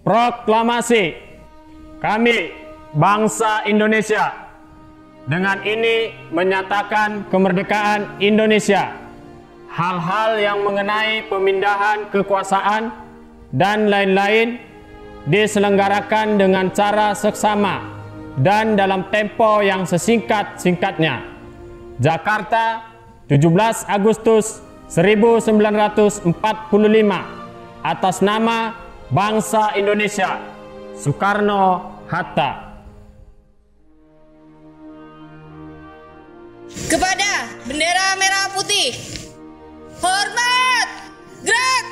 Proklamasi. Kami, bangsa Indonesia, dengan ini menyatakan kemerdekaan Indonesia. Hal-hal yang mengenai pemindahan kekuasaan dan lain-lain diselenggarakan dengan cara seksama dan dalam tempo yang sesingkat-singkatnya. Jakarta, 17 Agustus 1945, atas nama bangsa Indonesia, Soekarno-Hatta. Kepada bendera merah putih, hormat, gerak!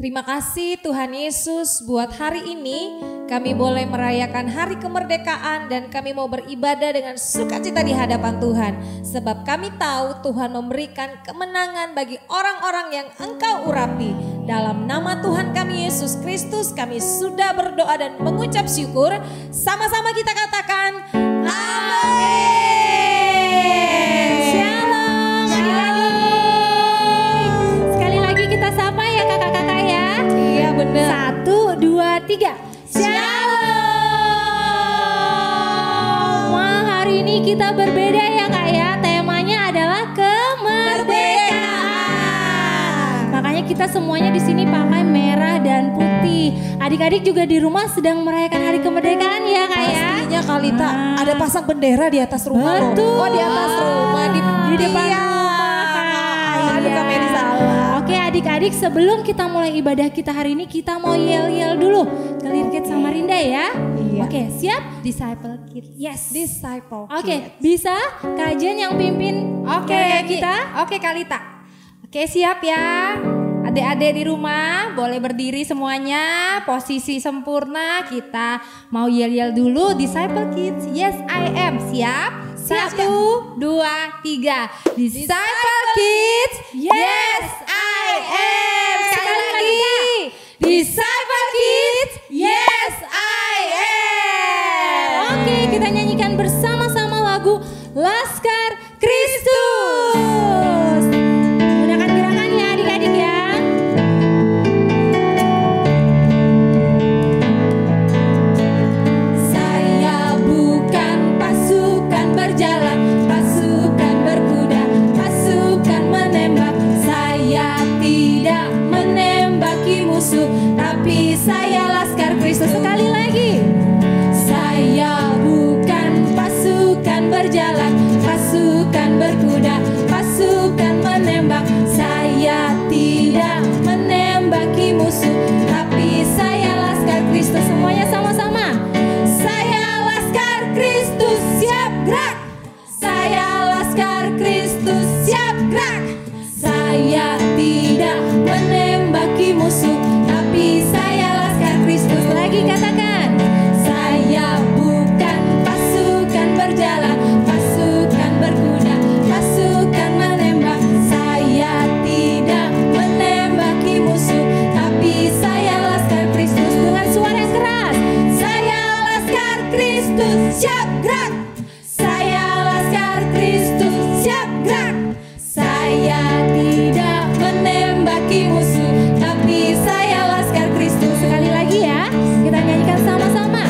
Terima kasih Tuhan Yesus, buat hari ini kami boleh merayakan hari kemerdekaan dan kami mau beribadah dengan sukacita di hadapan Tuhan. Sebab kami tahu Tuhan memberikan kemenangan bagi orang-orang yang Engkau urapi. Dalam nama Tuhan kami Yesus Kristus kami sudah berdoa dan mengucap syukur. Sama-sama kita katakan amin. Shalom adik-adik. Sekali lagi kita sapa ya kakak-kakak ya. Iya benar. 1, 2, 3. Shalom. Wah, hari ini kita berbeda ya kak ya. Temanya adalah kemerdekaan. Makanya kita semuanya di sini pakai merah dan putih. Adik-adik juga di rumah sedang merayakan hari kemerdekaan ya kak ya. Pastinya Kalita ada pasang bendera di atas rumah. Betul. Oh di atas rumah di depan iya. rumah kak. Aduh Iya. kami salah. Oke adik-adik, sebelum kita mulai ibadah kita hari ini, kita mau yel-yel dulu ke Lirkit Samarinda ya. Iya. Oke, siap? Disciple Kid. Yes. Disciple. Oke, bisa kajian yang pimpin kita? Oke Kalita. Oke siap ya. Adik-adik di rumah boleh berdiri semuanya. Posisi sempurna. Kita mau yel-yel dulu. Disciple Kids. Yes I am. Siap? 1, 2, 3. Disciple Kids. Yes I am. Sekali lagi. Disciple Kids. Yes I am. Oke, kita nyanyikan bersama-sama lagu Laskar Kristus. Gunakan gerakannya adik-adik ya. Saya bukan pasukan berjalan, pasukan berkuda, pasukan menembak. Saya tidak menembaki musuh, tapi saya Laskar Kristus. Sekali lagi. Saya bukan pasukan berjalan, pasukan berkuda, pasukan menembak. Saya tidak menembaki musuh, tapi saya Laskar Kristus. Semuanya sama-sama. Saya Laskar Kristus, siap gerak. Saya Laskar Kristus. siap gerak. Saya Laskar Kristus siap gerak. Saya tidak menembaki musuh, tapi saya Laskar Kristus. Sekali lagi ya, kita nyanyikan sama-sama.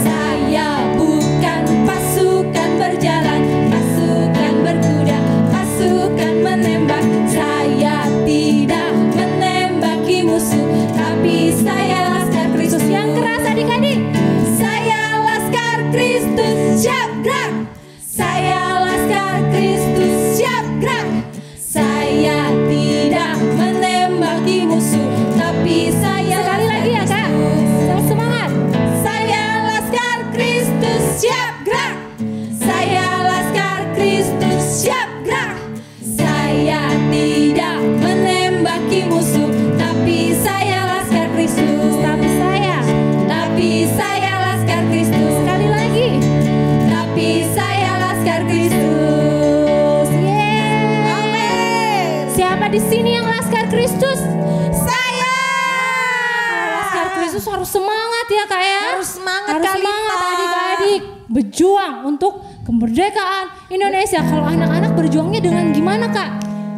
Saya bukan pasukan berjalan, pasukan berkuda, pasukan menembak. Saya tidak menembaki musuh, tapi saya Laskar Kristus. Yang keras adik-adik. Saya Laskar Kristus siap gerak. Saya Laskar Kristus siap gerak. Saya tidak menembaki musuh, tapi saya sekali lagi ya kak, semangat. Saya Laskar Kristus siap gerak. Saya Laskar Kristus siap gerak. Saya tidak menembaki musuh, tapi saya Laskar Kristus. Tapi saya Laskar Kristus. Sekali lagi. Tapi saya Laskar Kristus. Yeay. Amin. Siapa di sini yang Laskar Kristus? Saya. Laskar Kristus harus semangat ya kak ya. Harus semangat Harus Kak semangat Lita. adik-adik. Berjuang untuk kemerdekaan Indonesia. Kalau anak-anak berjuangnya dengan gimana kak?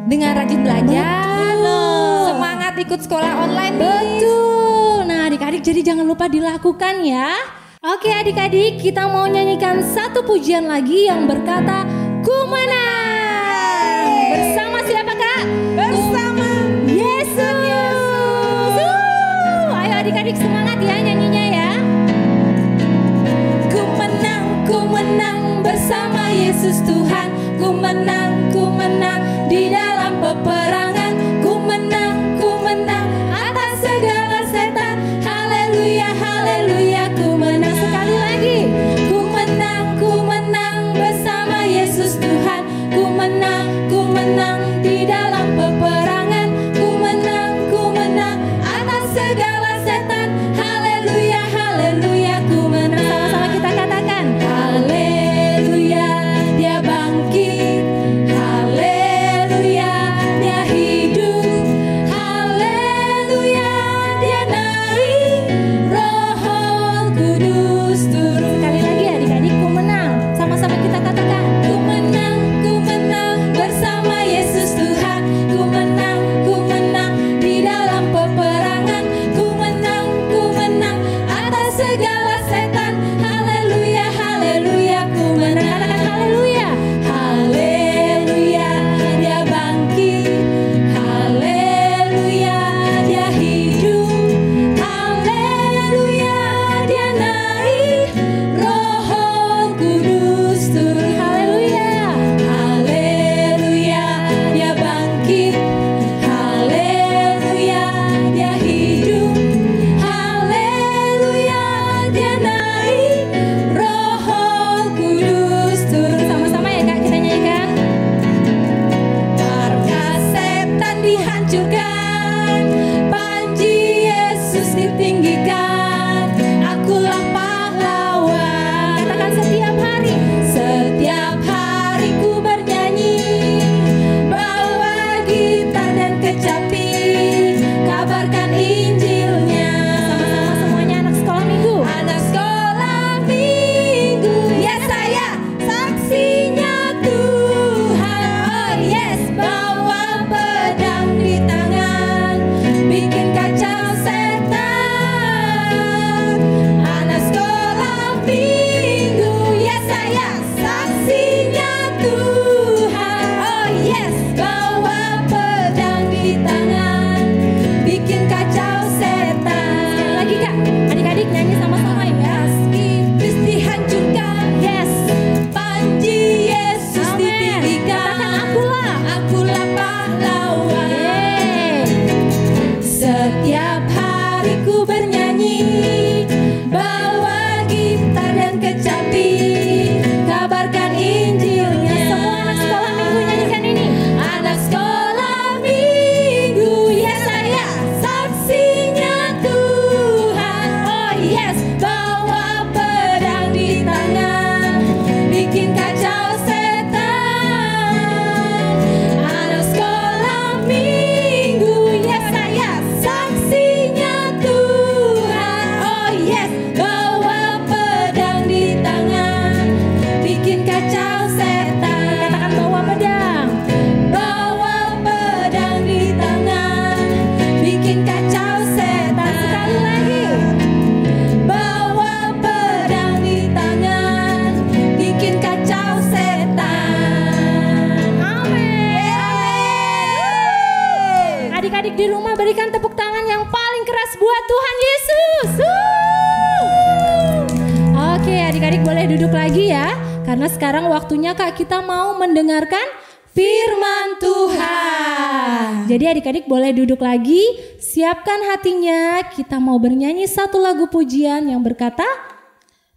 Dengan rajin belajar, Betul. semangat ikut sekolah online. Miss. Betul. Nah adik-adik jadi jangan lupa dilakukan ya. Oke adik-adik, kita mau nyanyikan satu pujian lagi yang berkata Ku menang. Bersama siapa kak? Bersama Yesus. Ayo adik-adik semangat ya nyanyinya ya. Ku menang bersama Yesus Tuhan. Ku menang di dalam peperangan. Ku menang atas segala setan. Haleluya, haleluya, ku menang. Sekali lagi. Ku menang bersama Yesus Tuhan. Ku menang di dalam peperangan. Ku menang atas segala setan. Haleluya, haleluya, ku menang. Sama-sama kita katakan. Haleluya, dia bangkit. Haleluya, dia hidup. Haleluya, dia naik. Roh Kudus turun. Sekali lagi adik-adik, ku menang. Sama-sama kita katakan. Ku menang bersama Yesus Tuhan. Ku menang di dalam peperangan. Ku menang atas segala setan. Haleluya, haleluya, ku menang. Katakan haleluya. Haleluya, dia bangkit. Haleluya, dia hidup. Haleluya, dia naik. Roh Kudus turun. Haleluya. Haleluya, dia bangkit. Haleluya, dia hidup. Haleluya, dia naik. Roh Kudus turun. Sama-sama ya kak kita nyanyikan. Markas setan dihancurkan, panji Yesus ditinggikan. Akulah pahlawan. Katakan setiap hari ku bernyanyi, bawa gitar dan kecapi, kabarkan Injilnya. Sama-sama semuanya anak sekolah minggu. Anak sekolah minggu, ya saya saksinya Tuhan. Oh yes, bawa pedang di tangan, bikin kacau setan. Anak sekolah minggu, ya saya saksinya Tuhan. Oh yes, bawa pedang di tangan, bikin kacau setan. Sekali lagi kak, adik-adik nyanyi sama-sama ya. Iblis dihancurkan, yes. Panji Yesus ditinggikan. Katakan akulah pahlawan. Setiap hari ku bernyanyi, bawa gitar dan kecapi, kabarkan Injilnya. Semua anak sekolah minggu nyanyikan ini. Anak sekolah minggu, ya saya saksinya Tuhan. Oh yes, Karena sekarang waktunya Kak kita mau mendengarkan firman Tuhan. Jadi adik-adik boleh duduk lagi, siapkan hatinya. Kita mau bernyanyi satu lagu pujian yang berkata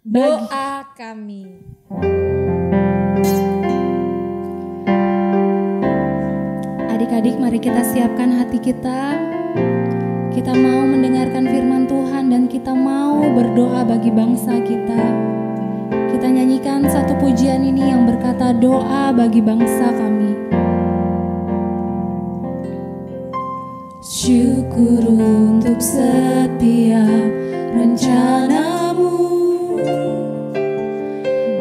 Doa kami. Adik-adik mari kita siapkan hati kita. Kita mau mendengarkan firman Tuhan dan kita mau berdoa bagi bangsa kita. Kita nyanyikan satu pujian ini yang berkata doa bagi bangsa kami. Syukur untuk setiap rencanamu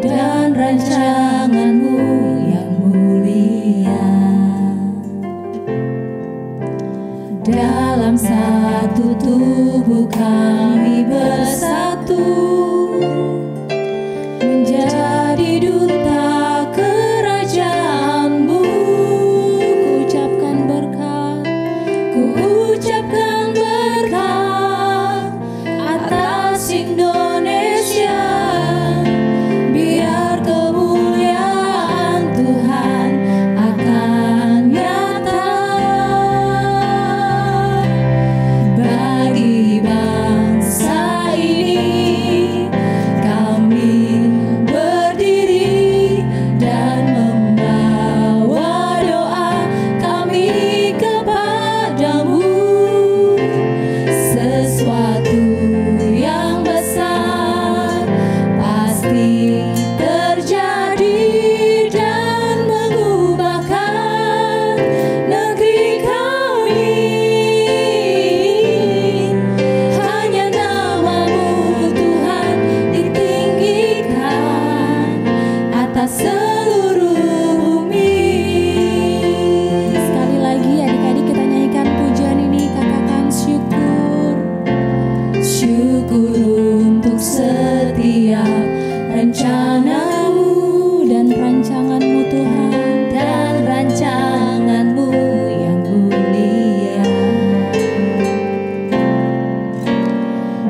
dan rancanganmu yang mulia. Dalam satu tubuh kami bersatu menjadi duta kerajaan-Mu. Ku ucapkan berkat atas Indonesia. Biar kemuliaan Tuhan akan nyata bagi bangsa ini. Kami berdiri dan membawa doa kami kepadamu. Sesuatu yang besar pasti terjadi dan mengubahkan negeri kami. Hanya nama-Mu Tuhan ditinggikan atas seluruh bumi. Sekali lagi adik-adik kita nyanyikan pujian ini, katakan syukur. Syukur untuk setiap rencana-Mu dan rancangan-Mu Tuhan, dan rancangan-Mu yang mulia.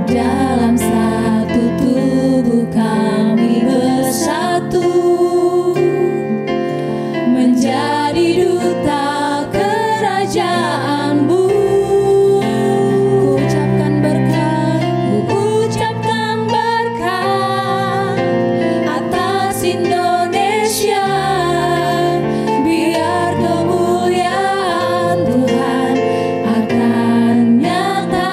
Dalam satu tubuh kami bersatu menjadi duta kerajaan-Mu. Ku ucapkan berkat atas Indonesia. Biar kemuliaan Tuhan akan nyata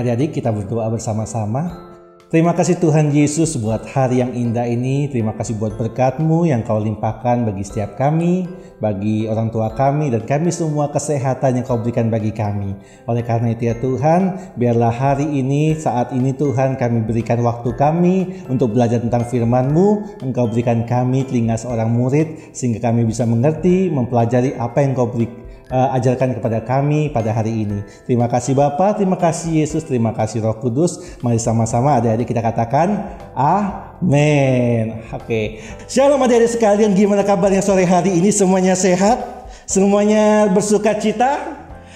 Adik-adik, kita berdoa bersama-sama. Terima kasih Tuhan Yesus buat hari yang indah ini. Terima kasih buat berkat-Mu yang Kau limpahkan bagi setiap kami, bagi orang tua kami, dan kami semua kesehatan yang Kau berikan bagi kami. Oleh karena itu ya Tuhan, biarlah hari ini, saat ini Tuhan, kami berikan waktu kami untuk belajar tentang firman-Mu. Engkau berikan kami telinga seorang murid, sehingga kami bisa mengerti, mempelajari apa yang Kau berikan. Ajarkan kepada kami pada hari ini. Terima kasih Bapa, terima kasih Yesus, terima kasih Roh Kudus. Mari sama-sama adik-adik kita katakan amin. Oke. Shalom adik-adik sekalian, gimana kabarnya sore hari ini? Semuanya sehat? Semuanya bersuka cita?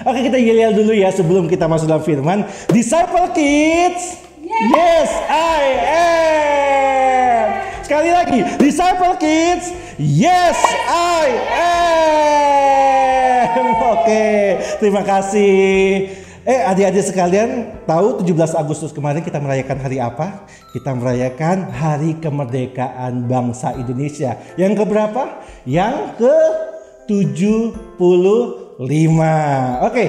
Oke, kita yel-yel dulu ya sebelum kita masuk dalam firman. Disciple Kids, yes I am. Sekali lagi, Disciple Kids, yes I am. Oke, terima kasih. Adik-adik sekalian, tahu 17 Agustus kemarin kita merayakan hari apa? Kita merayakan Hari Kemerdekaan Bangsa Indonesia. Yang keberapa? Yang ke-75. Oke,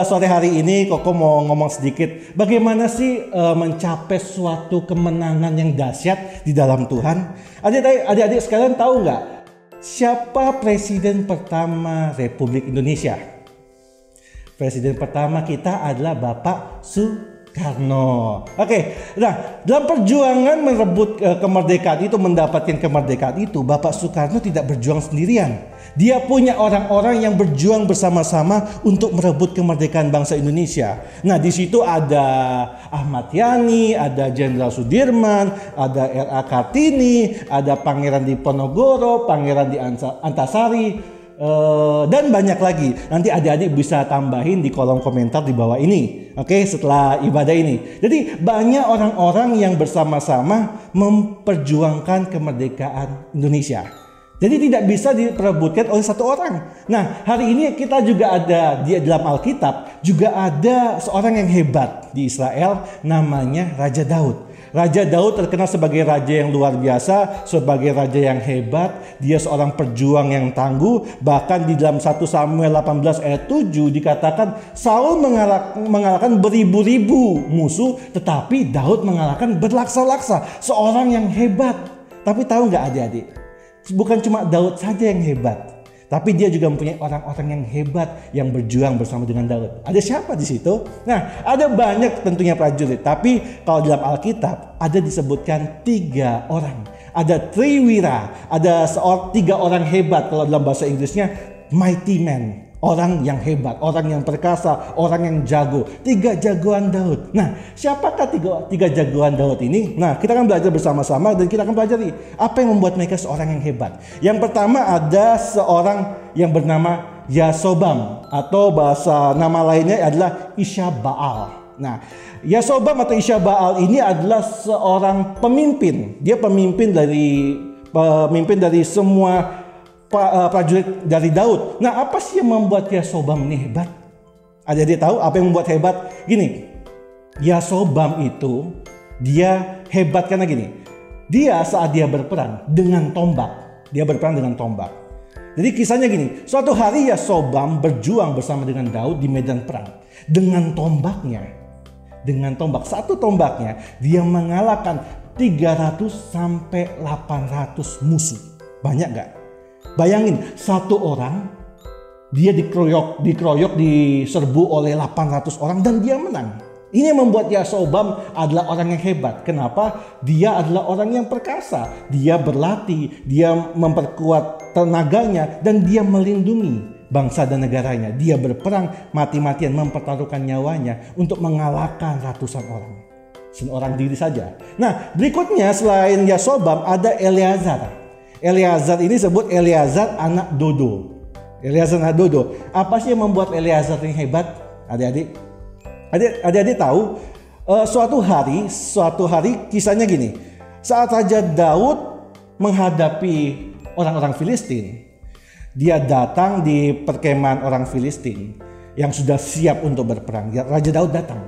sore hari ini Koko mau ngomong sedikit bagaimana sih mencapai suatu kemenangan yang dahsyat di dalam Tuhan. Adik-adik sekalian tahu nggak? Siapa presiden pertama Republik Indonesia? Presiden pertama kita adalah Bapak Soekarno. Oke, nah dalam perjuangan merebut kemerdekaan itu, mendapatkan kemerdekaan itu, Bapak Soekarno tidak berjuang sendirian. Dia punya orang-orang yang berjuang bersama-sama untuk merebut kemerdekaan bangsa Indonesia. Nah di situ ada Ahmad Yani, ada Jenderal Sudirman, ada R.A. Kartini, ada Pangeran Diponegoro, Pangeran di Antasari, dan banyak lagi. Nanti adik-adik bisa tambahin di kolom komentar di bawah ini. Oke, setelah ibadah ini. Jadi banyak orang-orang yang bersama-sama memperjuangkan kemerdekaan Indonesia. Jadi tidak bisa diperebutkan oleh satu orang. Nah, hari ini kita juga ada di dalam Alkitab juga ada seorang yang hebat di Israel, namanya Raja Daud. Raja Daud terkenal sebagai raja yang luar biasa, sebagai raja yang hebat. Dia seorang pejuang yang tangguh. Bahkan di dalam 1 Samuel 18 ayat 7 dikatakan Saul mengalahkan beribu-ribu musuh, tetapi Daud mengalahkan berlaksa-laksa. Seorang yang hebat. Tapi tahu nggak adik-adik? Bukan cuma Daud saja yang hebat, tapi dia juga mempunyai orang-orang yang hebat yang berjuang bersama dengan Daud. Ada siapa di situ? Nah, ada banyak tentunya prajurit, tapi kalau dalam Alkitab ada disebutkan 3 orang. Ada triwira, ada 3 orang hebat. Kalau dalam bahasa Inggrisnya mighty man. Orang yang hebat, orang yang perkasa, orang yang jago. 3 jagoan Daud. Nah, siapakah 3 jagoan Daud ini? Nah, kita akan belajar bersama-sama dan kita akan pelajari apa yang membuat mereka seorang yang hebat. Yang pertama ada seorang yang bernama Yasobam, atau bahasa nama lainnya adalah Isyabaal. Nah, Yasobam atau Isyabaal ini adalah seorang pemimpin. Dia pemimpin dari semua prajurit dari Daud. Nah, apa sih yang membuat Yasobam ini hebat? Adik-adik tahu apa yang membuat hebat? Gini, Yasobam itu dia hebat karena gini. Dia saat dia berperang dengan tombak. Dia berperang dengan tombak. Jadi kisahnya gini, suatu hari Yasobam berjuang bersama dengan Daud di medan perang. Dengan tombaknya, satu tombaknya, dia mengalahkan 300 sampai 800 musuh. Banyak gak? Bayangin, satu orang dia dikeroyok, diserbu oleh 800 orang dan dia menang. Ini yang membuat Yasobam adalah orang yang hebat. Kenapa? Dia adalah orang yang perkasa. Dia berlatih, dia memperkuat tenaganya dan dia melindungi bangsa dan negaranya. Dia berperang mati-matian, mempertaruhkan nyawanya untuk mengalahkan ratusan orang. Seorang diri saja. Nah, berikutnya selain Yasobam ada Eleazar. Eleazar ini sebut Eleazar anak Dodo. Eleazar anak Dodo. Apa sih yang membuat Eleazar ini hebat? Adik-adik tahu suatu hari kisahnya gini. Saat Raja Daud menghadapi orang-orang Filistin, dia datang di perkemahan orang Filistin yang sudah siap untuk berperang. Raja Daud datang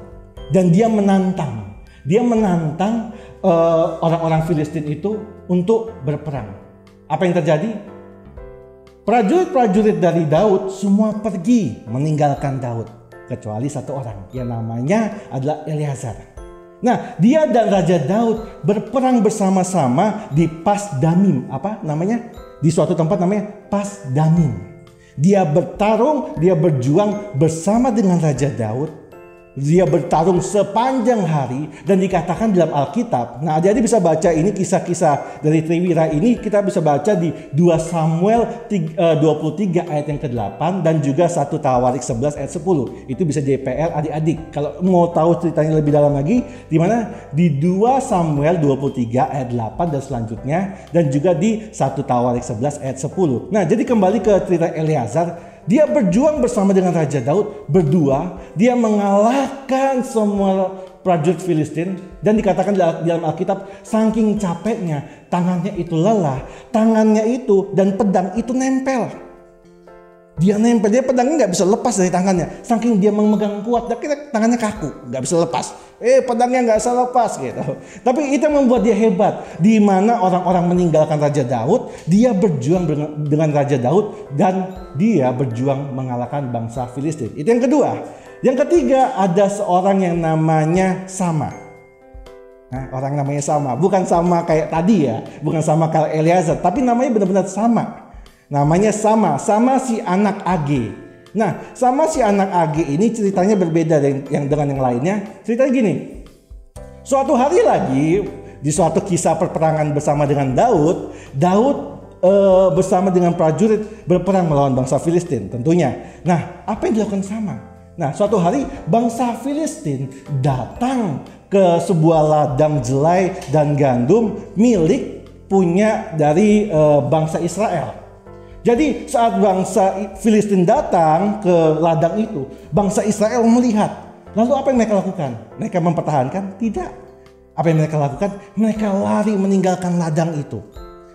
dan dia menantang. Orang-orang Filistin itu untuk berperang. Apa yang terjadi? Prajurit-prajurit dari Daud semua pergi meninggalkan Daud. kecuali satu orang yang namanya adalah Eleazar. Nah, dia dan Raja Daud berperang bersama-sama di Pasdamim. Apa namanya? Di suatu tempat namanya Pasdamim. Dia bertarung, dia berjuang bersama dengan Raja Daud. Dia bertarung sepanjang hari dan dikatakan dalam Alkitab. Nah, adik-adik bisa baca ini kisah-kisah dari Triwira ini, kita bisa baca di 2 Samuel 23 ayat yang ke-8 dan juga 1 Tawarik 11 ayat 10. Itu bisa jadi PR adik-adik. Kalau mau tahu ceritanya lebih dalam lagi, di mana? Di 2 Samuel 23 ayat 8 dan selanjutnya, dan juga di 1 Tawarik 11 ayat 10. Nah, jadi kembali ke cerita Eleazar. Dia berjuang bersama dengan Raja Daud berdua. Dia mengalahkan semua prajurit Filistin. Dan dikatakan dalam Alkitab, saking capeknya, tangannya itu lelah. Tangannya itu dan pedang itu nempel. Dia nempel, dia pedangnya nggak bisa lepas dari tangannya. Saking dia memegang kuat, dan tangannya kaku, nggak bisa lepas. Pedangnya nggak bisa lepas gitu. Tapi itu yang membuat dia hebat. Di mana orang-orang meninggalkan Raja Daud, dia berjuang dengan Raja Daud dan dia berjuang mengalahkan bangsa Filistin. Itu yang kedua. Yang ketiga, ada seorang yang namanya Sama. Nah, orang namanya Sama, bukan sama kayak tadi ya, bukan sama kayak Eleazar, tapi namanya benar-benar sama. Namanya Sama si anak Age. Nah, Sama si anak Age ini ceritanya berbeda dengan yang lainnya. Ceritanya gini. Suatu hari lagi di suatu kisah perperangan bersama dengan Daud bersama dengan prajurit berperang melawan bangsa Filistin tentunya. Nah, apa yang dilakukan Sama? Nah, suatu hari bangsa Filistin datang ke sebuah ladang jelai dan gandum milik punya dari bangsa Israel. Jadi saat bangsa Filistin datang ke ladang itu, bangsa Israel melihat. Lalu apa yang mereka lakukan? Mereka mempertahankan? Tidak. Apa yang mereka lakukan? Mereka lari meninggalkan ladang itu.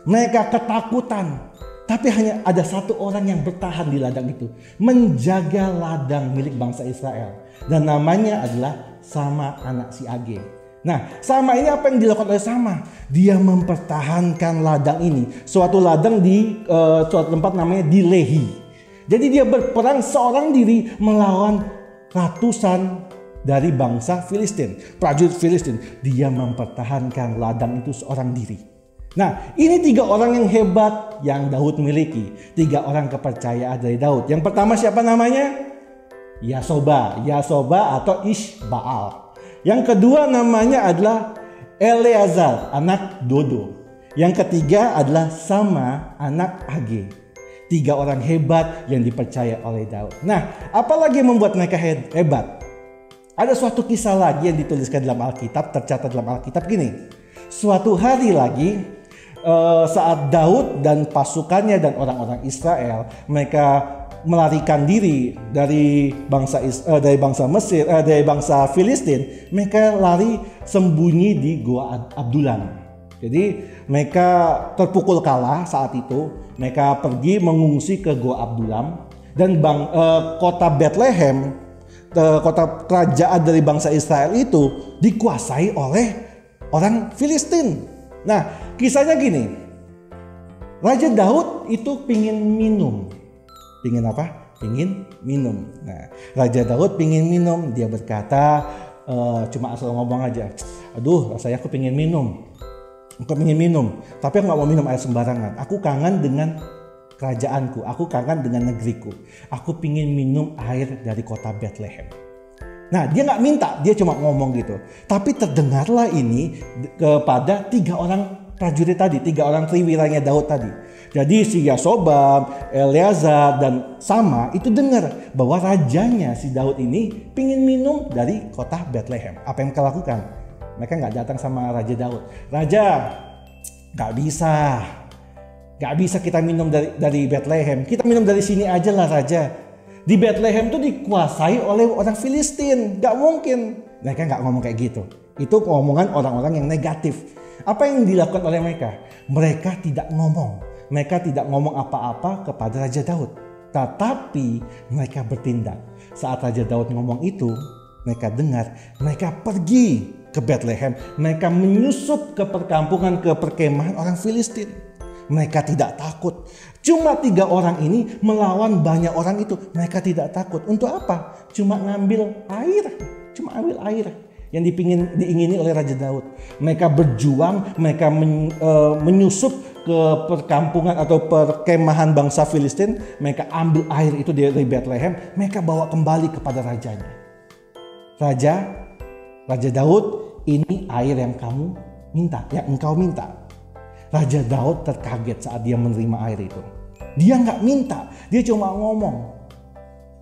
Mereka ketakutan. Tapi hanya ada satu orang yang bertahan di ladang itu. Menjaga ladang milik bangsa Israel. Dan namanya adalah Sama anak si Age. Nah, Sama ini apa yang dilakukan oleh Sama? Dia mempertahankan ladang ini. Suatu ladang di suatu tempat namanya di Lehi. Jadi dia berperang seorang diri melawan ratusan dari bangsa Filistin. Prajurit Filistin. Dia mempertahankan ladang itu seorang diri. Nah, ini 3 orang yang hebat yang Daud miliki. 3 orang kepercayaan dari Daud. Yang pertama siapa namanya? Yasoba atau Ishbaal. Yang kedua namanya adalah Eleazar, anak Dodo. Yang ketiga adalah Sama, anak Age. 3 orang hebat yang dipercaya oleh Daud. Nah, apalagi yang membuat mereka hebat? Ada suatu kisah lagi yang dituliskan dalam Alkitab, tercatat dalam Alkitab gini. Suatu hari lagi, saat Daud dan pasukannya dan orang-orang Israel, mereka melarikan diri dari bangsa Mesir, dari bangsa Filistin, mereka lari sembunyi di Gua Abdullam. Jadi mereka terpukul kalah saat itu, mereka pergi mengungsi ke Gua Abdullam dan kota Bethlehem, kota kerajaan dari bangsa Israel itu dikuasai oleh orang Filistin. Nah, kisahnya gini, Raja Daud itu pingin minum. Pingin apa? Pingin minum. Nah, Raja Daud pingin minum. Dia berkata, cuma asal ngomong aja. Aduh, rasanya aku pingin minum. Aku pingin minum. Tapi aku gak mau minum air sembarangan. Aku kangen dengan kerajaanku. Aku kangen dengan negeriku. Aku pingin minum air dari kota Bethlehem. Nah, dia gak minta. Dia cuma ngomong gitu. Tapi terdengarlah ini kepada 3 orang prajurit tadi. 3 orang triwiranya Daud tadi. Jadi si Yasobam, Eleazar, dan Sama itu dengar bahwa rajanya si Daud ini pingin minum dari kota Bethlehem. Apa yang mereka lakukan? Mereka nggak datang sama Raja Daud. Raja, nggak bisa kita minum dari Bethlehem. Kita minum dari sini aja lah Raja. Di Bethlehem itu dikuasai oleh orang Filistin. Nggak mungkin. Mereka nggak ngomong kayak gitu. Itu omongan orang-orang yang negatif. Apa yang dilakukan oleh mereka? Mereka tidak ngomong. Mereka tidak ngomong apa-apa kepada Raja Daud. Tetapi mereka bertindak. Saat Raja Daud ngomong itu, mereka dengar. Mereka pergi ke Bethlehem. Mereka menyusup ke perkampungan, ke perkemahan orang Filistin. Mereka tidak takut. Cuma 3 orang ini melawan banyak orang itu. Mereka tidak takut. Untuk apa? Cuma ngambil air. Cuma ambil air yang diingini oleh Raja Daud. Mereka berjuang, mereka menyusup ke perkampungan atau perkemahan bangsa Filistin. Mereka ambil air itu dari Bethlehem. Mereka bawa kembali kepada rajanya. Raja Daud, ini air yang kamu minta, yang engkau minta. Raja Daud terkaget saat dia menerima air itu. Dia nggak minta, dia cuma ngomong.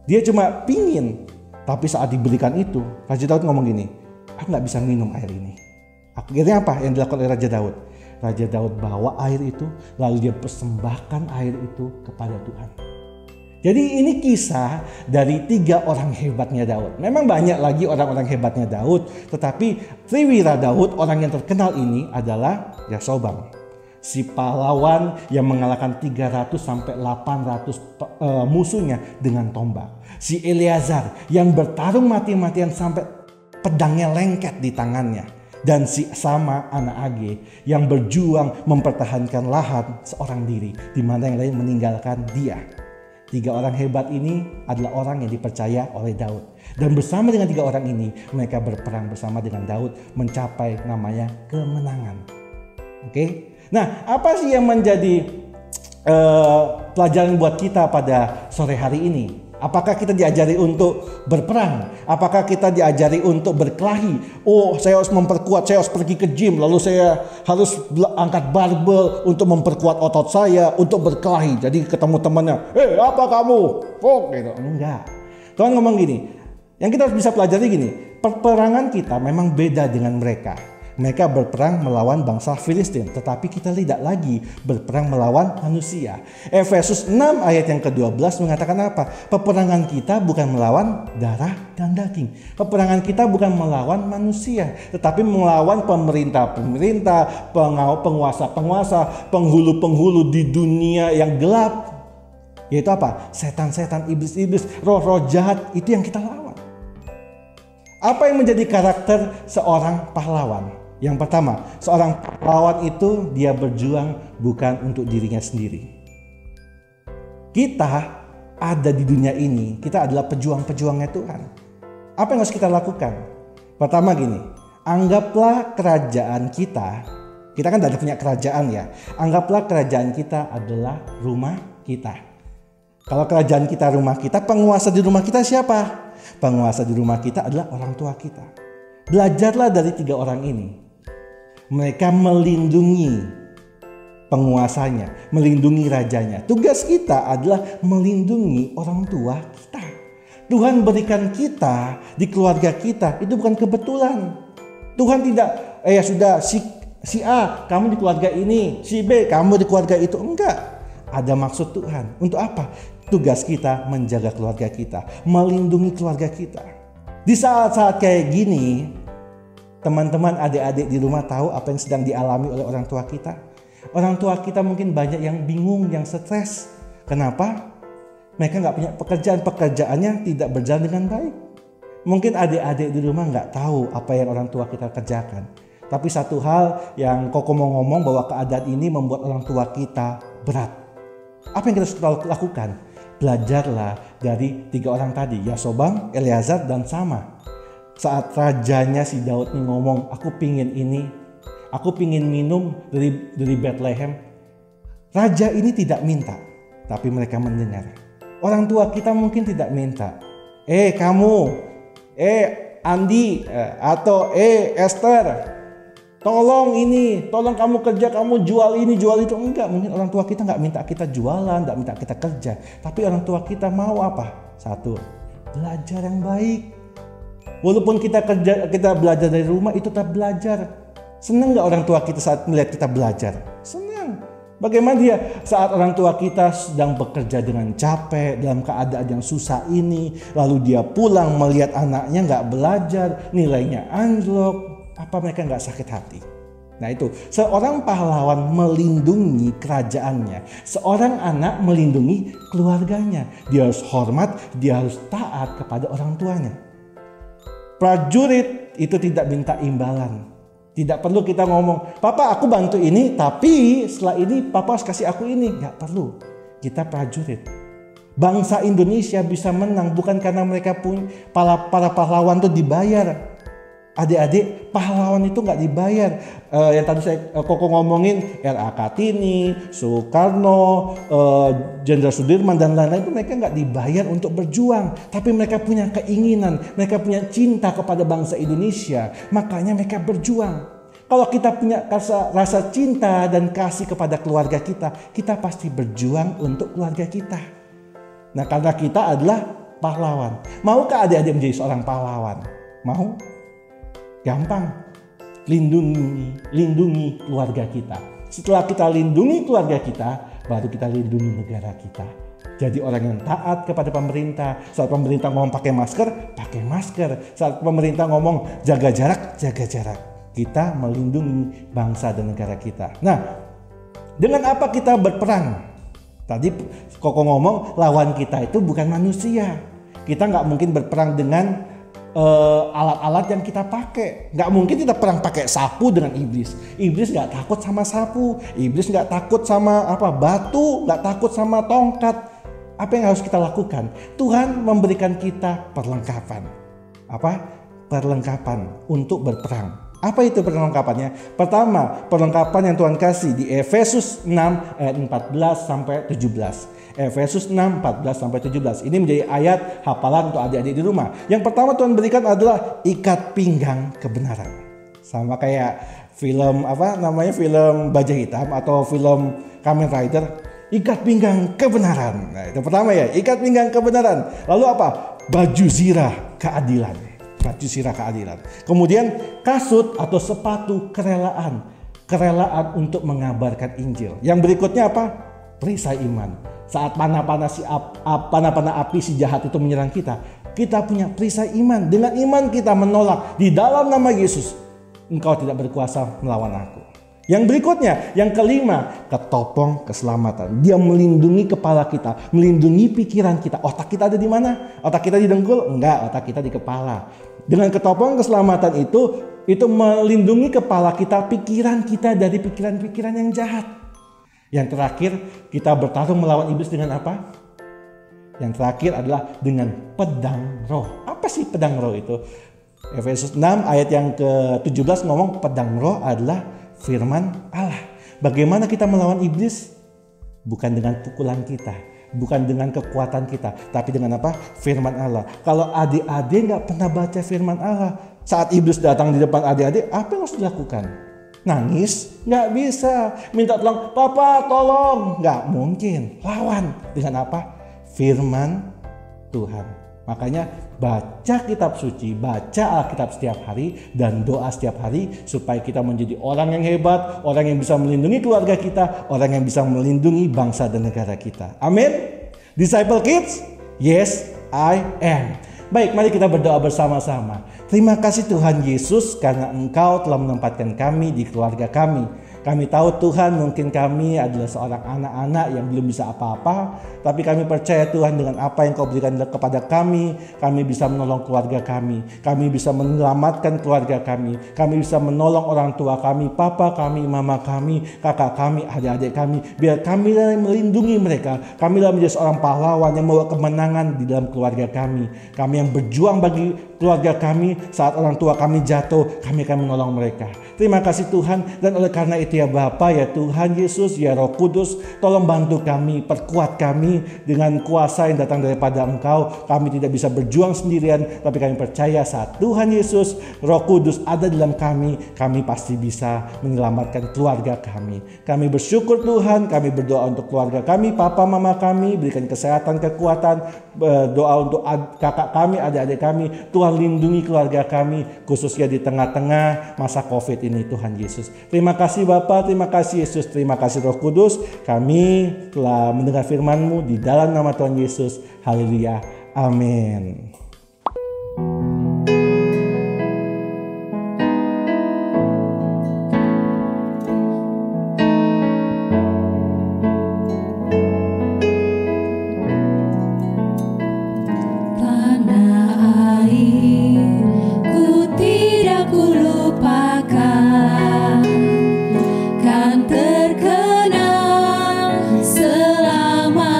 Dia cuma pingin. Tapi saat diberikan itu, Raja Daud ngomong gini, aku nggak bisa minum air ini. Akhirnya apa yang dilakukan oleh Raja Daud? Raja Daud bawa air itu, lalu dia persembahkan air itu kepada Tuhan. Jadi ini kisah dari 3 orang hebatnya Daud. Memang banyak lagi orang-orang hebatnya Daud, tetapi Triwira Daud, orang yang terkenal ini adalah Yasobam. Si pahlawan yang mengalahkan 300 sampai 800 musuhnya dengan tombak. Si Eleazar yang bertarung mati-matian sampai pedangnya lengket di tangannya. Dan si Sama anak Age yang berjuang mempertahankan lahan seorang diri, di mana yang lain meninggalkan dia. 3 orang hebat ini adalah orang yang dipercaya oleh Daud. Dan bersama dengan 3 orang ini, mereka berperang bersama dengan Daud mencapai namanya kemenangan. Oke? Nah, apa sih yang menjadi pelajaran buat kita pada sore hari ini? Apakah kita diajari untuk berperang? Apakah kita diajari untuk berkelahi? Oh, saya harus memperkuat, saya harus pergi ke gym, lalu saya harus angkat barbel untuk memperkuat otot saya, untuk berkelahi. Jadi ketemu temannya, apa kamu? Gitu. Enggak. Tuhan ngomong gini, yang kita harus bisa pelajari gini, peperangan kita memang beda dengan mereka. Mereka berperang melawan bangsa Filistin, tetapi kita tidak lagi berperang melawan manusia. Efesus 6 ayat yang ke-12 mengatakan apa? Peperangan kita bukan melawan darah dan daging. Peperangan kita bukan melawan manusia, tetapi melawan pemerintah-pemerintah, penguasa-penguasa, penghulu-penghulu di dunia yang gelap. Yaitu apa? Setan-setan, iblis-iblis, roh-roh jahat, itu yang kita lawan. Apa yang menjadi karakter seorang pahlawan? Yang pertama, seorang pahlawan itu dia berjuang bukan untuk dirinya sendiri. Kita ada di dunia ini, kita adalah pejuang-pejuangnya Tuhan. Apa yang harus kita lakukan? Pertama gini, anggaplah kerajaan kita kan tidak punya kerajaan ya. Anggaplah kerajaan kita adalah rumah kita. Kalau kerajaan kita rumah kita, penguasa di rumah kita siapa? Penguasa di rumah kita adalah orang tua kita. Belajarlah dari 3 orang ini. Mereka melindungi penguasanya, melindungi rajanya. Tugas kita adalah melindungi orang tua kita. Tuhan berikan kita di keluarga kita, itu bukan kebetulan. Tuhan tidak, ya sudah si A kamu di keluarga ini, si B kamu di keluarga itu. Enggak, ada maksud Tuhan. Untuk apa? Tugas kita menjaga keluarga kita, melindungi keluarga kita. Di saat-saat kayak gini, teman-teman, adik-adik di rumah tahu apa yang sedang dialami oleh orang tua kita. Orang tua kita mungkin banyak yang bingung, yang stres. Kenapa? Mereka nggak punya pekerjaan, pekerjaannya tidak berjalan dengan baik. Mungkin adik-adik di rumah nggak tahu apa yang orang tua kita kerjakan. Tapi satu hal yang Koko mau ngomong, bahwa keadaan ini membuat orang tua kita berat. Apa yang kita harus lakukan? Belajarlah dari 3 orang tadi, Yasobam, Eleazar, dan Sama. Saat rajanya si Daud nih ngomong, aku pingin ini, aku pingin minum dari Bethlehem. Raja ini tidak minta, tapi mereka mendengar. Orang tua kita mungkin tidak minta. Kamu, Andi, atau Esther, tolong ini, tolong kamu kerja, kamu jual ini, jual itu. Enggak, mungkin orang tua kita nggak minta kita jualan, nggak minta kita kerja. Tapi orang tua kita mau apa? Satu, belajar yang baik. Walaupun kita belajar dari rumah, itu tetap belajar. Senang gak orang tua kita saat melihat kita belajar? Senang. Bagaimana dia saat orang tua kita sedang bekerja dengan capek, dalam keadaan yang susah ini, lalu dia pulang melihat anaknya gak belajar, nilainya anjlok, apa mereka gak sakit hati? Nah itu, seorang pahlawan melindungi kerajaannya. Seorang anak melindungi keluarganya. Dia harus hormat, dia harus taat kepada orang tuanya. Prajurit itu tidak minta imbalan. Tidak perlu kita ngomong, Papa aku bantu ini, tapi setelah ini Papa harus kasih aku ini. Gak perlu. kita prajurit. Bangsa Indonesia bisa menang bukan karena mereka punya para pahlawan itu dibayar. Adik-adik, pahlawan itu nggak dibayar. Yang tadi Koko ngomongin R.A. Kartini, Soekarno, Jenderal Sudirman dan lain-lain itu mereka nggak dibayar untuk berjuang, tapi mereka punya keinginan, mereka punya cinta kepada bangsa Indonesia, makanya mereka berjuang. Kalau kita punya rasa cinta dan kasih kepada keluarga kita pasti berjuang untuk keluarga kita. Nah, karena kita adalah pahlawan. Maukah adik-adik menjadi seorang pahlawan? Mau? Gampang. Lindungi keluarga kita. Setelah kita lindungi keluarga kita, baru kita lindungi negara kita. Jadi orang yang taat kepada pemerintah. Saat pemerintah ngomong pakai masker. Saat pemerintah ngomong jaga jarak. Kita melindungi bangsa dan negara kita. Nah, dengan apa kita berperang? Tadi Koko ngomong lawan kita itu bukan manusia. Kita nggak mungkin berperang dengan alat-alat yang kita pakai. Nggak mungkin kita perang pakai sapu dengan iblis. Iblis nggak takut sama sapu. Iblis nggak takut sama batu. Nggak takut sama tongkat. Apa yang harus kita lakukan? Tuhan memberikan kita perlengkapan. Perlengkapan untuk berperang. Apa itu perlengkapannya? Pertama, perlengkapan yang Tuhan kasih di Efesus 6 ayat 14 sampai 17. Efesus 6, 14 sampai 17. Ini menjadi ayat hafalan untuk adik-adik di rumah. Yang pertama Tuhan berikan adalah ikat pinggang kebenaran. Sama kayak film film Baja Hitam atau film Kamen Rider, ikat pinggang kebenaran. Nah, itu pertama ya, ikat pinggang kebenaran. Lalu apa? Baju zirah keadilan. Kemudian kasut atau sepatu kerelaan untuk mengabarkan Injil. Yang berikutnya apa? Perisai iman. Saat panah api si jahat itu menyerang kita punya perisai iman. Dengan iman kita menolak di dalam nama Yesus. Engkau tidak berkuasa melawan aku. Yang berikutnya, yang kelima, ketopong keselamatan. Dia melindungi kepala kita, melindungi pikiran kita. Otak kita ada di mana? Otak kita di dengkul? Enggak, otak kita di kepala. Dengan ketopong keselamatan itu melindungi kepala kita, pikiran kita dari pikiran-pikiran yang jahat. Yang terakhir, kita bertarung melawan iblis dengan apa? Yang terakhir adalah dengan pedang roh. Apa sih pedang roh itu? Efesus 6 ayat yang ke-17 ngomong pedang roh adalah firman Allah. Bagaimana kita melawan iblis? Bukan dengan pukulan kita, bukan dengan kekuatan kita, tapi dengan apa? Firman Allah. Kalau adik-adik nggak pernah baca firman Allah, saat iblis datang di depan adik-adik, apa yang harus dilakukan? Nangis? Nggak bisa. Minta tolong, Papa tolong. Nggak mungkin. Lawan dengan apa? Firman Tuhan. Makanya baca kitab suci, baca Alkitab setiap hari dan doa setiap hari supaya kita menjadi orang yang hebat, orang yang bisa melindungi keluarga kita, orang yang bisa melindungi bangsa dan negara kita. Amin. Disciple Kids, yes I am. Baik, mari kita berdoa bersama-sama. Terima kasih Tuhan Yesus karena Engkau telah menempatkan kami di keluarga kami. Kami tahu Tuhan mungkin kami adalah seorang anak-anak yang belum bisa apa-apa. Tapi kami percaya Tuhan dengan apa yang Kau berikan kepada kami bisa menolong keluarga kami. Kami bisa menyelamatkan keluarga kami. Kami bisa menolong orang tua kami, papa kami, mama kami, kakak kami, adik-adik kami. Biar kami melindungi mereka. Kami menjadi seorang pahlawan yang membawa kemenangan di dalam keluarga kami. Kami yang berjuang bagi keluarga kami saat orang tua kami jatuh, kami akan menolong mereka. Terima kasih Tuhan, dan oleh karena itu ya Bapa, ya Tuhan Yesus, ya Roh Kudus, tolong bantu kami, perkuat kami dengan kuasa yang datang daripada Engkau. Kami tidak bisa berjuang sendirian, tapi kami percaya saat Tuhan Yesus, Roh Kudus ada dalam kami pasti bisa menyelamatkan keluarga kami. Kami bersyukur Tuhan, kami berdoa untuk keluarga kami, papa mama kami, berikan kesehatan, kekuatan, doa untuk kakak kami, adik-adik kami. Tuhan lindungi keluarga kami, khususnya di tengah-tengah masa COVID ini Tuhan Yesus. Terima kasih Bapa, terima kasih Yesus, terima kasih Roh Kudus. Kami telah mendengar firman-Mu di dalam nama Tuhan Yesus. Haleluya. Amin. Kan terkenang selama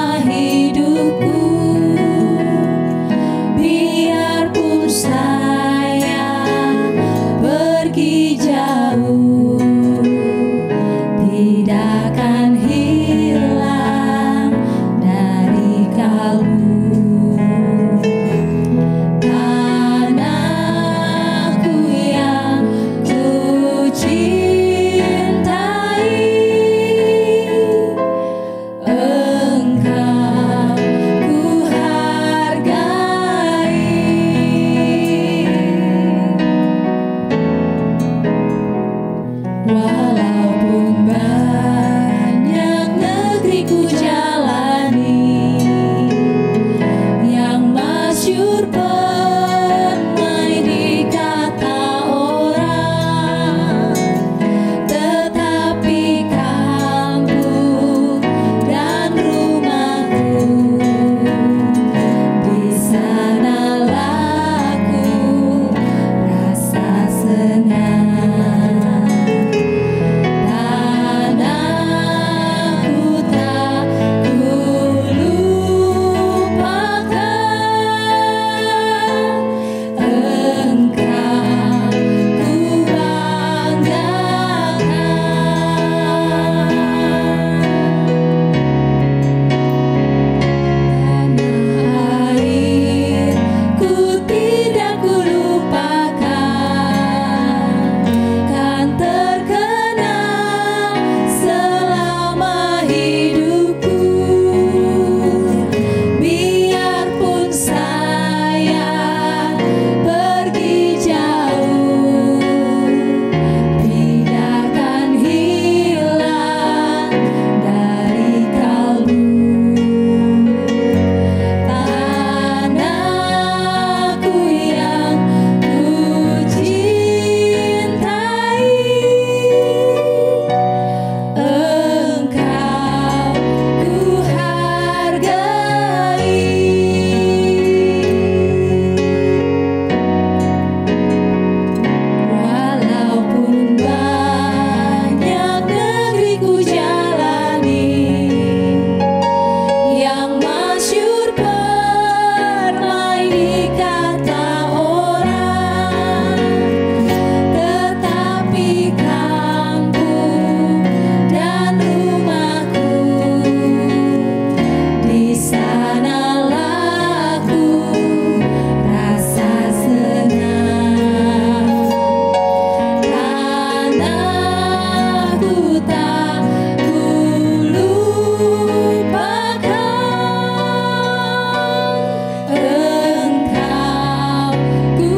Walaupun banyak negeri ku jalani, yang masyhur permai di kata orang, tetapi kampung dan rumahku, di sanalah ku rasa senang. Tanahku tak ku lupakan, Engkau ku banggakan. Tanah airku tidak ku lupakan, kan terkenal selama hidupku. Biarpun saya pergi jauh, tidak akan hilang dari kalbu. Tanahku yang ku cintai, Engkau ku hargai. Walaupun banyak negeri ku jalani, yang masyhur permai di kata orang, tetapi kampung dan rumahku, di sanalah ku rasa senang. Tanahku tak ku lupakan, Engkau ku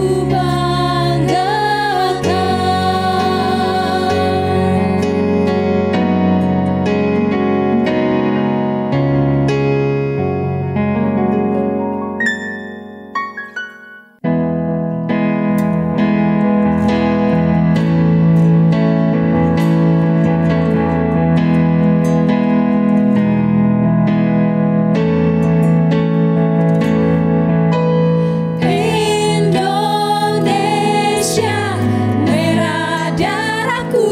Indonesia, merah darahku,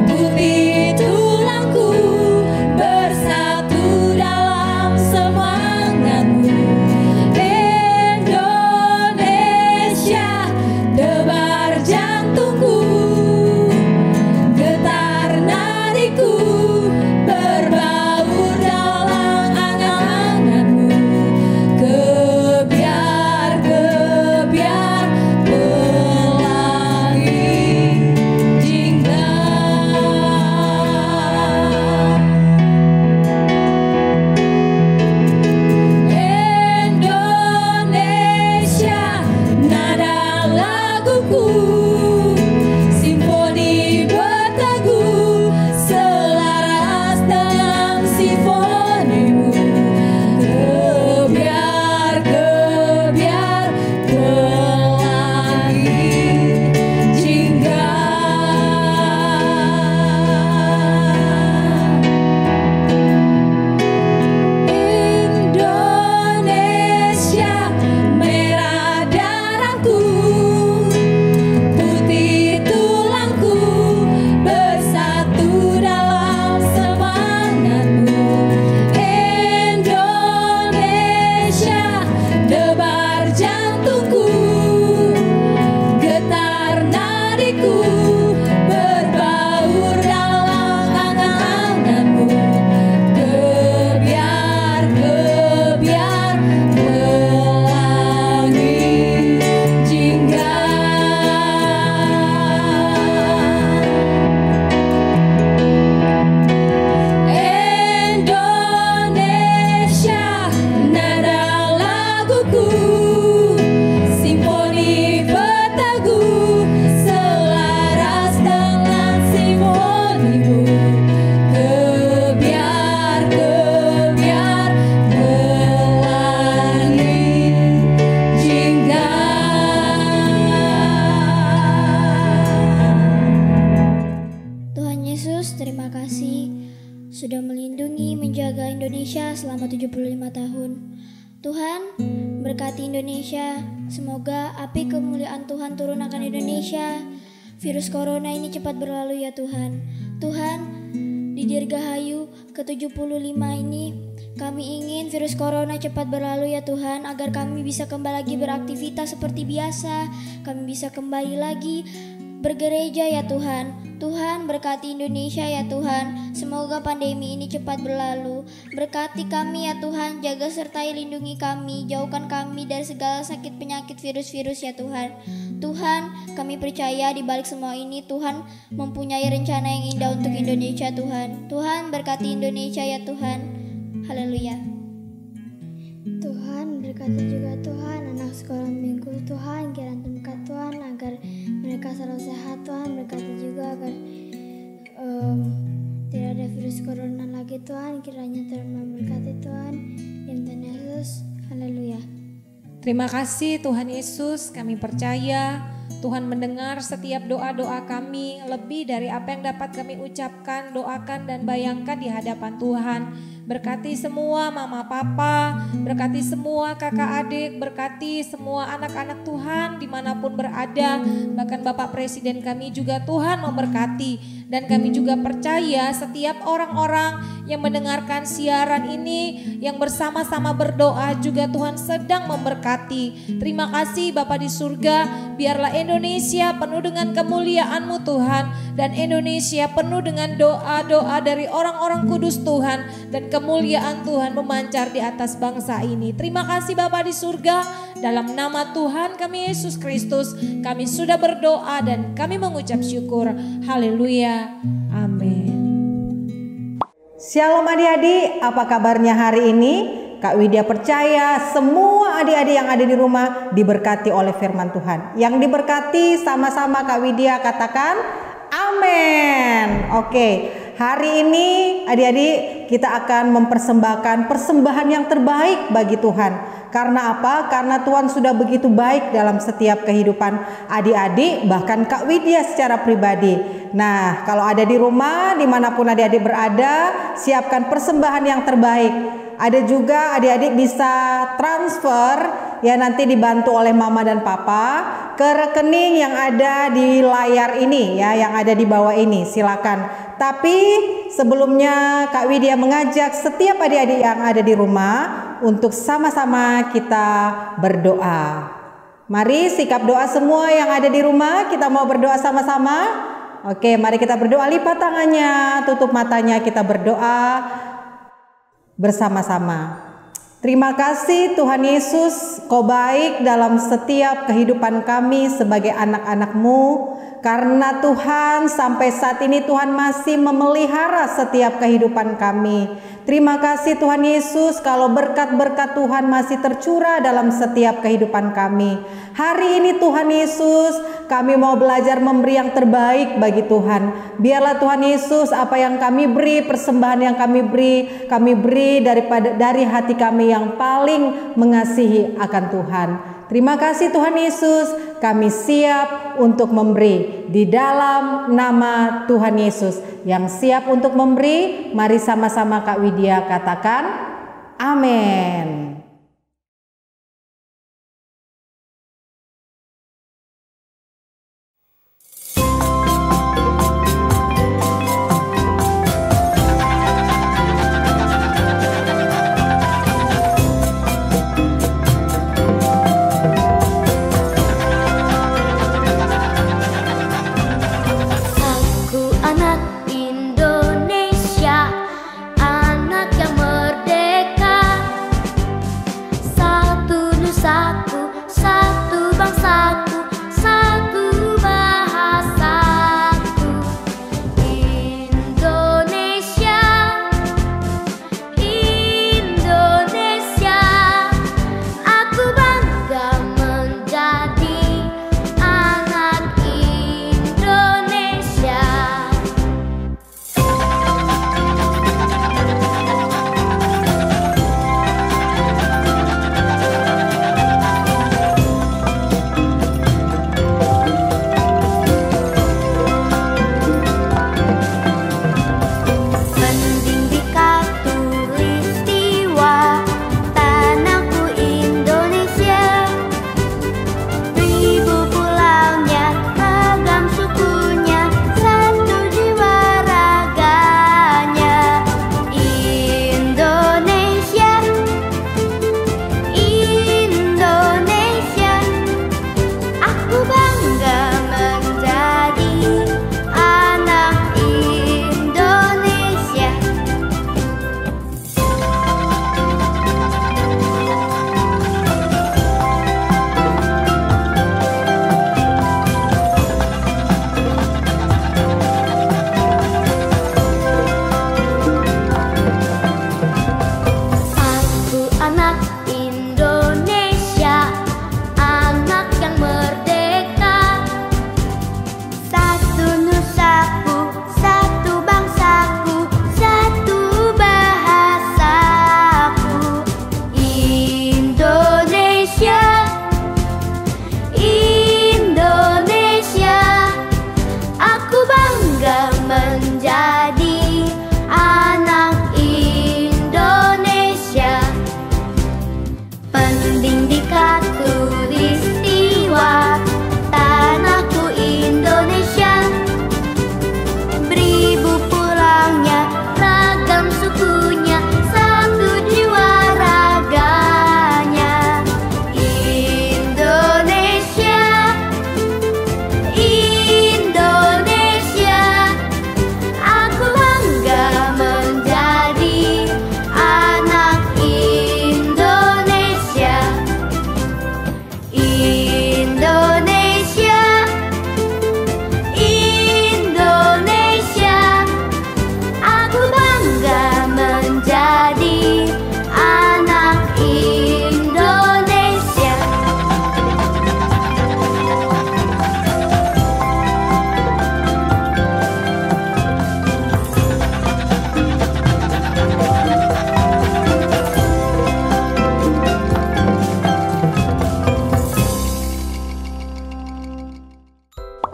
putih tulangku, bersatu dalam semangatmu. Indonesia, debar jantungku, getar nadiku, berbaur dalam angan-anganmu. Gebiar-gebiar pelangi jingga, Indonesia, nada laguku, simfoni berteguh, selaras dalam simfonimu. Gebiar-gebiar pelangi jingga. Indonesia, merah darahku, putih tulangku, bersatu dalam semangatmu. Indonesia, debar jantungku, getar nadiku, berbaur dalam angan-anganmu. Gebiar-gebiar pelangi jingga. Indonesia, nada laguku, simfoni berteguh, selaras Indonesia selama 75 tahun. Tuhan, berkati Indonesia. Semoga api kemuliaan Tuhan turun akan Indonesia. Virus corona ini cepat berlalu ya Tuhan. Tuhan, di Dirgahayu ke-75 ini kami ingin virus corona cepat berlalu ya Tuhan, agar kami bisa kembali lagi beraktivitas seperti biasa. Kami bisa kembali lagi bergereja ya Tuhan. Tuhan, berkati Indonesia ya Tuhan. Semoga pandemi ini cepat berlalu. Berkati kami ya Tuhan, jaga sertai lindungi kami. Jauhkan kami dari segala sakit penyakit virus-virus ya Tuhan. Tuhan, kami percaya di balik semua ini Tuhan mempunyai rencana yang indah untuk Indonesia Tuhan. Tuhan, berkati Indonesia ya Tuhan. Haleluya. Tuhan, berkati juga Tuhan anak sekolah minggu Tuhan, kiranya berkat Tuhan agar mereka selalu sehat Tuhan. Berkati juga agar tidak ada virus corona lagi Tuhan. Kiranya Tuhan memberkati Tuhan. Dalam Tuhan Yesus, haleluya. Terima kasih Tuhan Yesus, kami percaya Tuhan mendengar setiap doa-doa kami, lebih dari apa yang dapat kami ucapkan, doakan dan bayangkan di hadapan Tuhan. Berkati semua mama papa, berkati semua kakak adik, berkati semua anak-anak Tuhan dimanapun berada. Bahkan Bapak Presiden kami juga Tuhan memberkati. Dan kami juga percaya setiap orang-orang yang mendengarkan siaran ini, yang bersama-sama berdoa juga Tuhan sedang memberkati. Terima kasih Bapa di surga, biarlah Indonesia penuh dengan kemuliaan-Mu Tuhan. Dan Indonesia penuh dengan doa-doa dari orang-orang kudus Tuhan. Dan kemuliaan Tuhan memancar di atas bangsa ini. Terima kasih Bapa di surga, dalam nama Tuhan kami Yesus Kristus kami sudah berdoa dan kami mengucap syukur. Haleluya. Amin. Shalom adik-adik, apa kabarnya hari ini? Kak Widya percaya semua adik-adik yang ada di rumah diberkati oleh firman Tuhan. Yang diberkati sama-sama Kak Widya katakan amin. Oke, hari ini adik-adik kita akan mempersembahkan persembahan yang terbaik bagi Tuhan. Karena apa? Karena Tuhan sudah begitu baik dalam setiap kehidupan adik-adik, bahkan Kak Widya secara pribadi. Nah, kalau ada di rumah, dimanapun adik-adik berada, siapkan persembahan yang terbaik. Ada juga adik-adik bisa transfer, ya nanti dibantu oleh mama dan papa, ke rekening yang ada di layar ini, ya yang ada di bawah ini, silakan. Tapi sebelumnya Kak Widya mengajak setiap adik-adik yang ada di rumah untuk sama-sama kita berdoa. Mari sikap doa semua yang ada di rumah, kita mau berdoa sama-sama. Oke, mari kita berdoa, lipat tangannya, tutup matanya, kita berdoa bersama-sama. Terima kasih Tuhan Yesus, Kau baik dalam setiap kehidupan kami sebagai anak-anak-Mu. Karena Tuhan sampai saat ini Tuhan masih memelihara setiap kehidupan kami. Terima kasih Tuhan Yesus kalau berkat-berkat Tuhan masih tercurah dalam setiap kehidupan kami. Hari ini Tuhan Yesus, kami mau belajar memberi yang terbaik bagi Tuhan. Biarlah Tuhan Yesus apa yang kami beri, persembahan yang kami beri dari hati kami yang paling mengasihi akan Tuhan. Terima kasih Tuhan Yesus, kami siap untuk memberi di dalam nama Tuhan Yesus. Yang siap untuk memberi, mari sama-sama Kak Widya katakan amin. Indonesia, anak yang merdeka.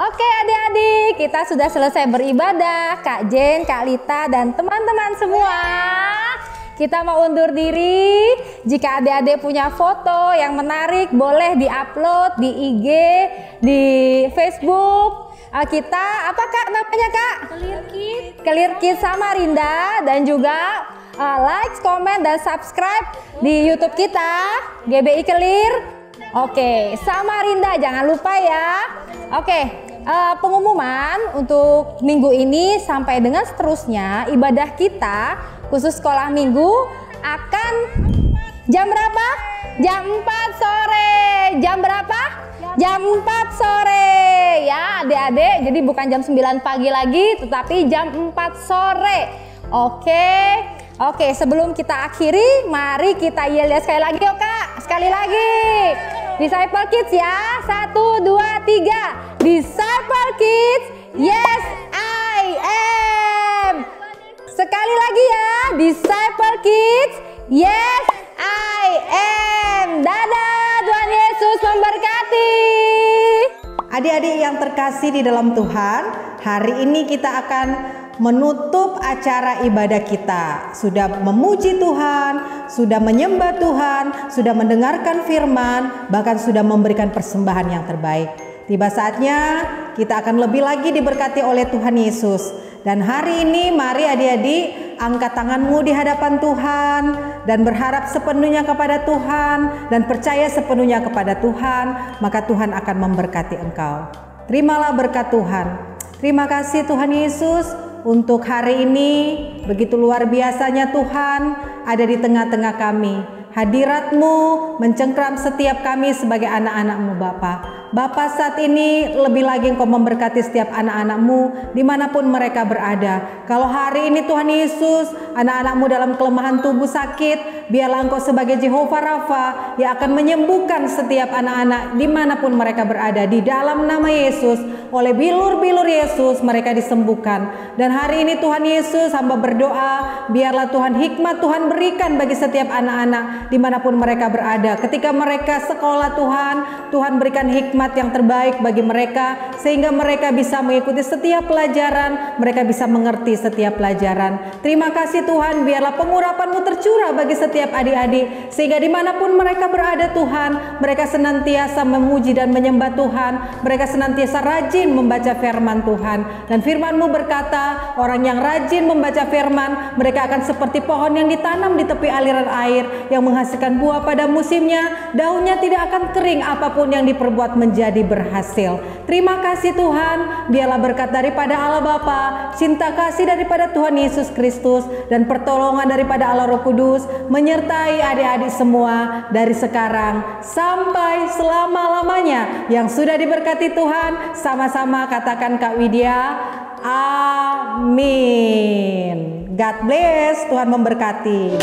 Oke adik-adik, kita sudah selesai beribadah. Kak Jen, Kak Lita, dan teman-teman semua. Kita mau undur diri. Jika adik-adik punya foto yang menarik, boleh di-upload di IG, di Facebook. Kita, apa Kak namanya Kak? Clear Kids Samarinda. Dan juga like, comment, dan subscribe di YouTube kita, GBI Clear. Oke, Samarinda, jangan lupa ya. Oke, pengumuman untuk minggu ini sampai dengan seterusnya, ibadah kita khusus sekolah minggu akan jam berapa? Jam 4 sore. Jam berapa? Jam 4 sore ya adik-adik. Jadi bukan jam 9 pagi lagi, tetapi jam 4 sore. Oke, sebelum kita akhiri, mari kita yel sekali lagi yuk Kak. Sekali lagi. Disciple Kids ya. 1, 2, 3. Disciple Kids, yes I am. Sekali lagi ya. Disciple Kids, yes I am. Dadah, Tuhan Yesus memberkati. Adik-adik yang terkasih di dalam Tuhan, hari ini kita akan menutup acara ibadah kita. Sudah memuji Tuhan, sudah menyembah Tuhan, sudah mendengarkan firman, bahkan sudah memberikan persembahan yang terbaik. Tiba saatnya kita akan lebih lagi diberkati oleh Tuhan Yesus. Dan hari ini mari adik-adik angkat tanganmu di hadapan Tuhan dan berharap sepenuhnya kepada Tuhan dan percaya sepenuhnya kepada Tuhan, maka Tuhan akan memberkati engkau. Terimalah berkat Tuhan. Terima kasih Tuhan Yesus untuk hari ini. Begitu luar biasanya Tuhan ada di tengah-tengah kami. Hadirat-Mu mencengkram setiap kami sebagai anak-anak-Mu Bapa. Bapa, saat ini lebih lagi Engkau memberkati setiap anak-anak-Mu dimanapun mereka berada. Kalau hari ini Tuhan Yesus, anak-anak-Mu dalam kelemahan tubuh sakit, biarlah Engkau sebagai Jehovah Rafa yang akan menyembuhkan setiap anak-anak dimanapun mereka berada. Di dalam nama Yesus, oleh bilur-bilur Yesus mereka disembuhkan. Dan hari ini Tuhan Yesus, hamba berdoa, biarlah Tuhan hikmat Tuhan berikan bagi setiap anak-anak dimanapun mereka berada. Ketika mereka sekolah Tuhan berikan hikmat yang terbaik bagi mereka, sehingga mereka bisa mengikuti setiap pelajaran, mereka bisa mengerti setiap pelajaran. Terima kasih Tuhan, biarlah pengurapan-Mu tercurah bagi setiap adik-adik, sehingga dimanapun mereka berada Tuhan, mereka senantiasa memuji dan menyembah Tuhan, mereka senantiasa rajin membaca firman Tuhan. Dan firman-Mu berkata, orang yang rajin membaca firman, mereka akan seperti pohon yang ditanam di tepi aliran air, yang menghasilkan buah pada musimnya, daunnya tidak akan kering, apapun yang diperbuat menjadi berhasil. Terima kasih Tuhan, biarlah berkat daripada Allah Bapa, cinta kasih daripada Tuhan Yesus Kristus, dan pertolongan daripada Allah Roh Kudus menyertai adik-adik semua dari sekarang sampai selama-lamanya. Yang sudah diberkati Tuhan, sama-sama katakan Kak Widya, amin. God bless, Tuhan memberkati.